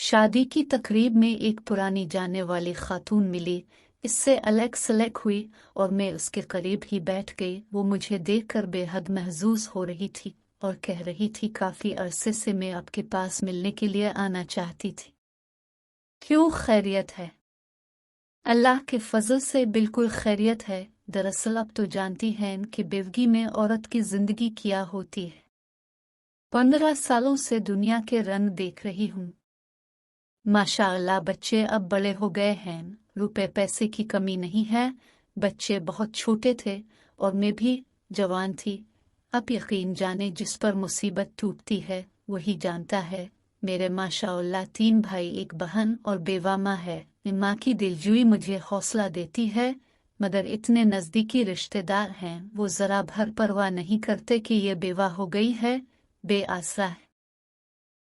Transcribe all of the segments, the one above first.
शादी की तकरीब में एक पुरानी जाने वाली खातून मिली। इससे अलग सलग हुई और मैं उसके करीब ही बैठ गई। वो मुझे देखकर बेहद महजूज हो रही थी और कह रही थी, काफी अरसे से मैं आपके पास मिलने के लिए आना चाहती थी। क्यों, खैरियत है? अल्लाह के फजल से बिल्कुल खैरियत है। दरअसल अब तो जानती हैं कि बेवगी में औरत की जिंदगी क्या होती है। 15 सालों से दुनिया के रंग देख रही हूँ। माशाअल्लाह बच्चे अब बड़े हो गए हैं, रुपए पैसे की कमी नहीं है। बच्चे बहुत छोटे थे और मैं भी जवान थी। अब यकीन जाने जिस पर मुसीबत टूटती है वही जानता है। मेरे माशाअल्लाह 3 भाई 1 बहन और बेवा माँ है। माँ की दिलजुई मुझे हौसला देती है, मगर इतने नज़दीकी रिश्तेदार हैं वो ज़रा भर परवाह नहीं करते कि ये बेवा हो गई है, बेआसरा है,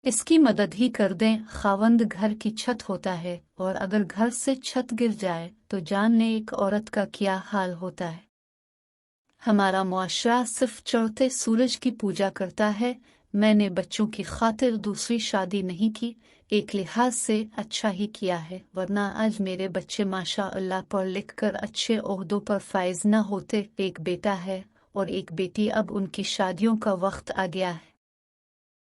इसकी मदद ही कर दें। खावंद घर की छत होता है और अगर घर से छत गिर जाए तो जान ले एक औरत का क्या हाल होता है। हमारा मुआशरा सिर्फ चढ़ते सूरज की पूजा करता है। मैंने बच्चों की खातिर दूसरी शादी नहीं की। एक लिहाज से अच्छा ही किया है, वरना आज मेरे बच्चे माशाअल्लाह पढ़ लिख कर अच्छे ओहदों पर फाइज न होते। एक बेटा है और एक बेटी। अब उनकी शादियों का वक्त आ गया है।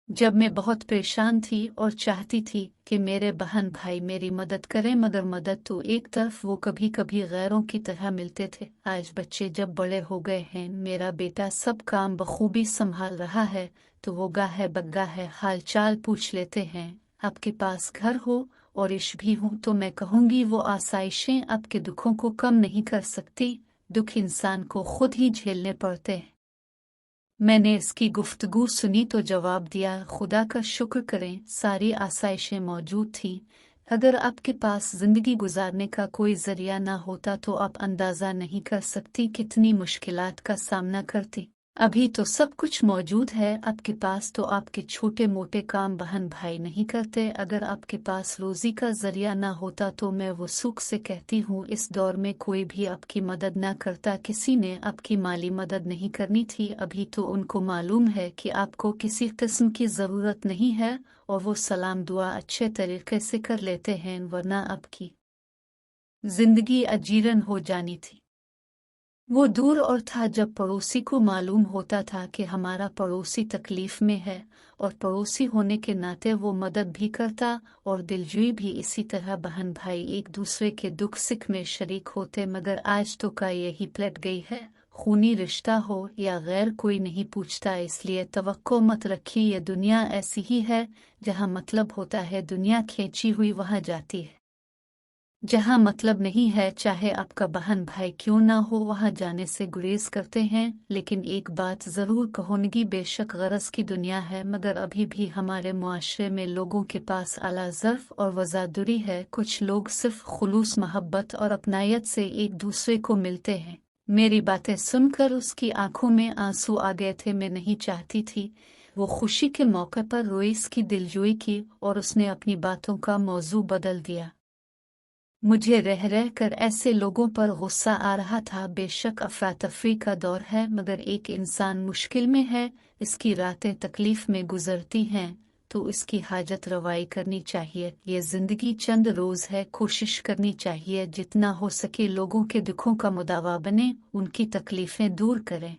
जब मैं बहुत परेशान थी और चाहती थी कि मेरे बहन भाई मेरी मदद करें, मगर मदद तो एक तरफ वो कभी कभी गैरों की तरह मिलते थे। आज बच्चे जब बड़े हो गए हैं, मेरा बेटा सब काम बखूबी संभाल रहा है, तो वो गाहे बग्गा है हाल चाल पूछ लेते हैं। आपके पास घर हो और इश भी हूँ तो मैं कहूँगी वो आसाइशें आपके दुखों को कम नहीं कर सकती। दुख इंसान को खुद ही झेलने पड़ते हैं। मैंने इसकी गुफ्तगू सुनी तो जवाब दिया, खुदा का शुक्र करें सारी आसाइशें मौजूद थीं। अगर आपके पास जिंदगी गुजारने का कोई जरिया ना होता तो आप अंदाजा नहीं कर सकती कितनी मुश्किलात का सामना करती। अभी तो सब कुछ मौजूद है आपके पास, तो आपके छोटे मोटे काम बहन भाई नहीं करते। अगर आपके पास रोजी का जरिया ना होता तो मैं वो सुख से कहती हूँ, इस दौर में कोई भी आपकी मदद ना करता। किसी ने आपकी माली मदद नहीं करनी थी, अभी तो उनको मालूम है कि आपको किसी किस्म की ज़रूरत नहीं है और वो सलाम दुआ अच्छे तरीके से कर लेते हैं, वरना आपकी जिंदगी अजीरन हो जानी थी। वो दूर और था जब पड़ोसी को मालूम होता था कि हमारा पड़ोसी तकलीफ में है, और पड़ोसी होने के नाते वो मदद भी करता और दिलजुई भी। इसी तरह बहन भाई एक दूसरे के दुख सुख में शरीक होते। मगर आज तो का यही पलट गई है, खूनी रिश्ता हो या गैर कोई नहीं पूछता। इसलिए तवक्को मत रखिए, ये दुनिया ऐसी ही है, जहाँ मतलब होता है दुनिया खींची हुई वहाँ जाती है। जहाँ मतलब नहीं है, चाहे आपका बहन भाई क्यों ना हो, वहाँ जाने से गुरेज करते हैं। लेकिन एक बात ज़रूर कहूँगी, बेशक गरज की दुनिया है, मगर अभी भी हमारे मुआशरे में लोगों के पास आला ज़र्फ़ और वज़ादुरी है। कुछ लोग सिर्फ खुलूस मोहब्बत और अपनायत से एक दूसरे को मिलते हैं। मेरी बातें सुनकर उसकी आंखों में आंसू आ गए थे। मैं नहीं चाहती थी वो खुशी के मौके पर रोए। इसकी दिलजोई की और उसने अपनी बातों का मौजू बदल दिया। मुझे रह रह कर ऐसे लोगों पर गुस्सा आ रहा था। बेशक अफरा तफरी का दौर है, मगर एक इंसान मुश्किल में है, इसकी रातें तकलीफ में गुजरती हैं, तो इसकी हाजत रवाई करनी चाहिए। ये जिंदगी चंद रोज है, कोशिश करनी चाहिए जितना हो सके लोगों के दुखों का मुदावा बने, उनकी तकलीफें दूर करें।